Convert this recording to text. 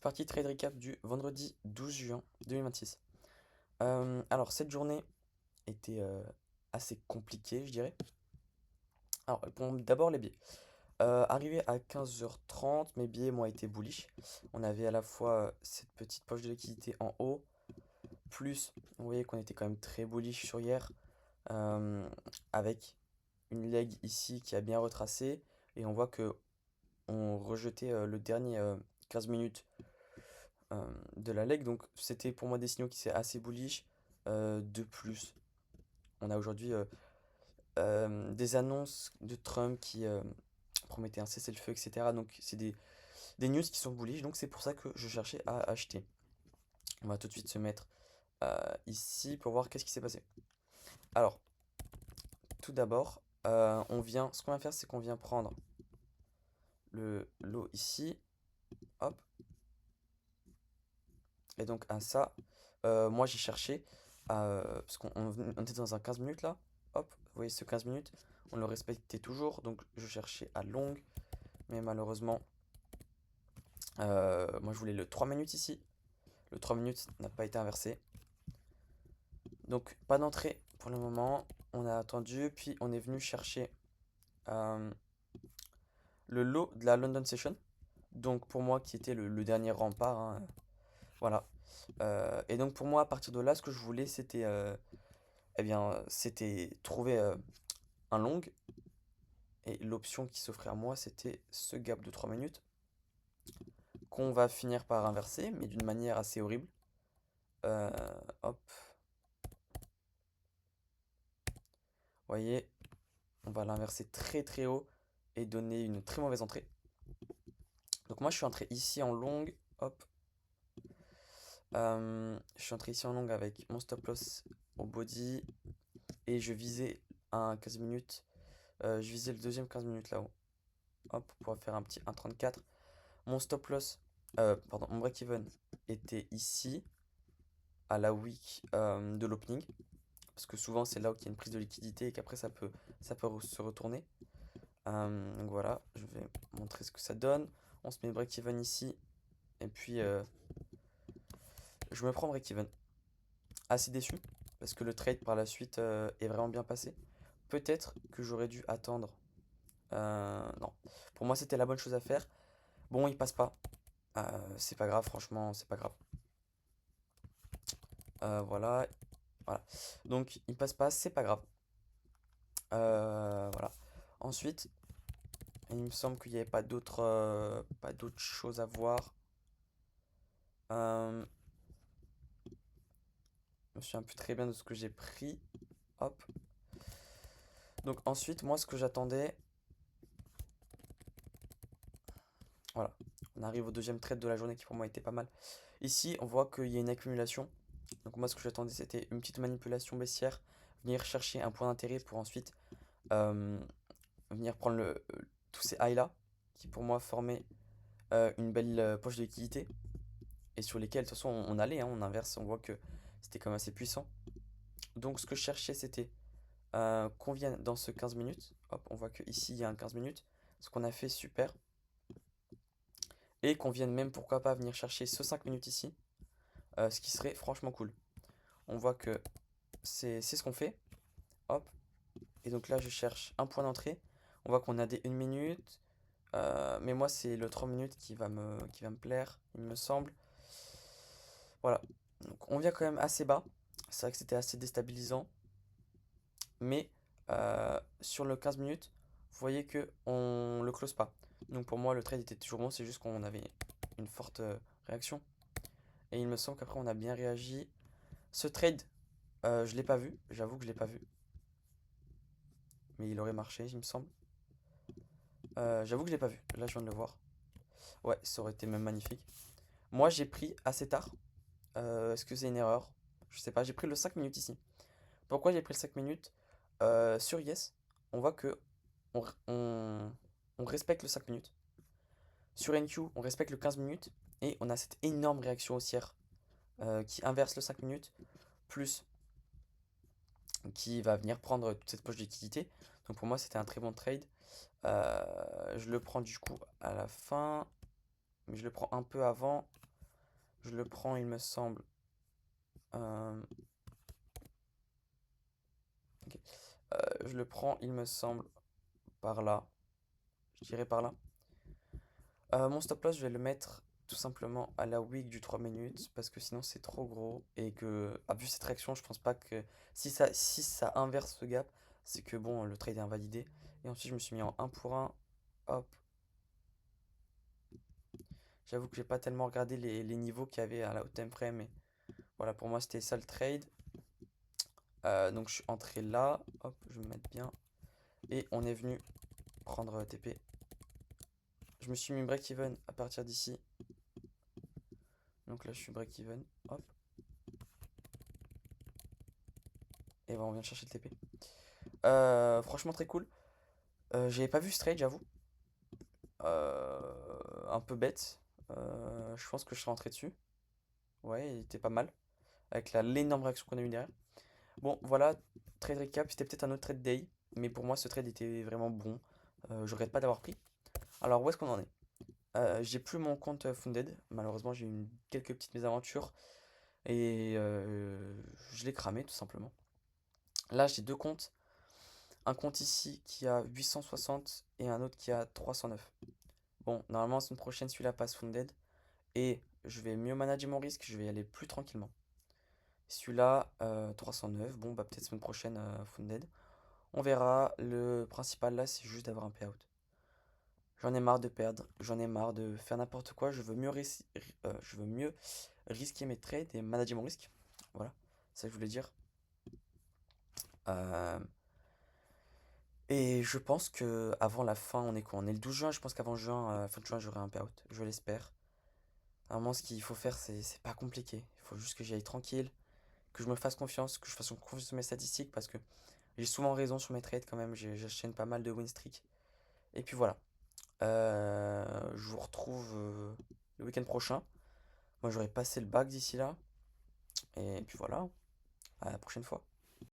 parti, trade recap du vendredi 12 juin 2026. Alors, cette journée était assez compliquée, je dirais. Alors, d'abord les billets. Arrivé à 15h30, mes billets m'ont été bullish. On avait à la fois cette petite poche de liquidité en haut, plus, vous voyez qu'on était quand même très bullish sur hier, euh, avec une leg ici qui a bien retracé, et on voit que on rejetait le dernier 15 minutes de la leg. Donc c'était pour moi des signaux qui étaient assez bullish. De plus, on a aujourd'hui des annonces de Trump qui promettaient un cessez-le-feu, etc. Donc c'est des news qui sont bullish. Donc c'est pour ça que je cherchais à acheter. On va tout de suite se mettre ici pour voir qu'est-ce qui s'est passé. Alors, tout d'abord, ce qu'on va faire, c'est qu'on vient prendre le lot ici. Hop. Et donc à ça, moi j'ai cherché, parce on était dans un 15 minutes là, hop, vous voyez ce 15 minutes, on le respectait toujours, donc je cherchais à longue, mais malheureusement, moi je voulais le 3 minutes ici, le 3 minutes n'a pas été inversé, donc pas d'entrée pour le moment, on a attendu, puis on est venu chercher euh, le lot de la London Session, donc pour moi qui était le dernier rempart, hein, voilà. Et donc pour moi à partir de là, ce que je voulais c'était c'était trouver un long. Et l'option qui s'offrait à moi, c'était ce gap de 3 minutes qu'on va finir par inverser, mais d'une manière assez horrible. Euh, Hop, vous voyez, on va l'inverser très très haut et donner une très mauvaise entrée. Donc moi, je suis entré ici en longue. Hop, je suis entré ici en longue avec mon stop loss au body et je visais un 15 minutes. Je visais le deuxième 15 minutes là-haut. Hop, pour pouvoir faire un petit 1,34. Mon stop loss, pardon, mon break-even était ici, à la week de l'opening. Parce que souvent c'est là où il y a une prise de liquidité et qu'après ça peut se retourner. Donc voilà, je vais montrer ce que ça donne. On se met break-even ici. Et puis je me prends break-even. Assez déçu. Parce que le trade par la suite est vraiment bien passé. Peut-être que j'aurais dû attendre. Non. Pour moi c'était la bonne chose à faire. Bon, il passe pas. C'est pas grave, franchement, c'est pas grave. Voilà. Voilà. Donc il passe pas, c'est pas grave. Voilà. Ensuite, il me semble qu'il n'y avait pas d'autres choses à voir. Je me souviens plus très bien de ce que j'ai pris. Hop. Donc ensuite, moi, ce que j'attendais, voilà. On arrive au deuxième trade de la journée qui pour moi était pas mal. Ici, on voit qu'il y a une accumulation. Donc moi, ce que j'attendais, c'était une petite manipulation baissière, venir chercher un point d'intérêt pour ensuite euh, venir prendre tous ces highs là, qui pour moi formaient une belle poche de liquidité. Et sur lesquels, de toute façon, on allait, hein, on inverse, on voit que c'était quand même assez puissant. Donc ce que je cherchais, c'était qu'on vienne dans ce 15 minutes. Hop, on voit que ici il y a un 15 minutes. Ce qu'on a fait, super. Et qu'on vienne même, pourquoi pas, venir chercher ce 5 minutes ici. Ce qui serait franchement cool. On voit que c'est ce qu'on fait. Hop. Et donc là, je cherche un point d'entrée. On voit qu'on a des 1 minute. Mais moi, c'est le 3 minutes qui va me plaire, il me semble. Voilà. Donc on vient quand même assez bas. C'est vrai que c'était assez déstabilisant. Mais sur le 15 minutes, vous voyez que on le close pas. Donc pour moi, le trade était toujours bon, c'est juste qu'on avait une forte réaction. Et il me semble qu'après, on a bien réagi. Ce trade, je l'ai pas vu, j'avoue que je l'ai pas vu. Mais il aurait marché, il me semble. J'avoue que je l'ai pas vu, là je viens de le voir. Ouais, ça aurait été même magnifique. Moi, j'ai pris assez tard. Est-ce que c'est une erreur? Je sais pas, j'ai pris le 5 minutes ici. Pourquoi j'ai pris le 5 minutes? Sur Yes, on voit que on, on- on respecte le 5 minutes. Sur NQ, on respecte le 15 minutes. Et on a cette énorme réaction haussière qui inverse le 5 minutes, plus qui va venir prendre toute cette poche de liquidité. Donc pour moi, c'était un très bon trade. Je le prends du coup à la fin, mais je le prends un peu avant. Je le prends, il me semble. euh, ok. Je le prends, il me semble, par là. Je dirais par là. Mon stop loss, je vais le mettre tout simplement à la wick du 3 minutes parce que sinon c'est trop gros et que, vu cette réaction, je pense pas que si ça inverse ce gap, c'est que bon, le trade est invalidé. Et ensuite, je me suis mis en un pour un. Hop. J'avoue que j'ai pas tellement regardé les niveaux qu'il y avait à la haute time frame, mais voilà, pour moi c'était ça le trade. Donc je suis entré là, hop, je vais me mettre bien. Et on est venu prendre TP. Je me suis mis break-even à partir d'ici. Donc là je suis break-even, hop. Et ben on vient de chercher le TP. Franchement très cool. J'avais pas vu ce trade, j'avoue. Un peu bête. Je pense que je serais rentré dessus. Ouais, il était pas mal. Avec l'énorme réaction qu'on a eu derrière. Bon, voilà, trade recap. C'était peut-être un autre trade day. Mais pour moi, ce trade était vraiment bon. Je regrette pas d'avoir pris. Alors, où est-ce qu'on en est? J'ai plus mon compte Funded. Malheureusement, j'ai eu quelques petites mésaventures. Et je l'ai cramé, tout simplement. Là, j'ai deux comptes. Un compte ici qui a 860 et un autre qui a 309. Bon, normalement, la semaine prochaine, celui-là passe Funded. Et je vais mieux manager mon risque, je vais y aller plus tranquillement. Celui-là, 309, bon, bah peut-être semaine prochaine, Funded. On verra. Le principal là, c'est juste d'avoir un payout. J'en ai marre de perdre, j'en ai marre de faire n'importe quoi. Je veux mieux risquer mes trades et manager mon risque. Voilà, c'est ça que je voulais dire. Euh, et je pense que avant la fin, on est quoi? On est le 12 juin. Je pense qu'avant juin, fin de juin, j'aurai un payout. Je l'espère. Normalement, ce qu'il faut faire, c'est pas compliqué. Il faut juste que j'y aille tranquille, que je me fasse confiance, que je fasse confiance sur mes statistiques parce que j'ai souvent raison sur mes trades quand même. J'enchaîne pas mal de win streak. Et puis voilà. Je vous retrouve le week-end prochain. Moi, j'aurai passé le bac d'ici là. Et puis voilà. À la prochaine fois.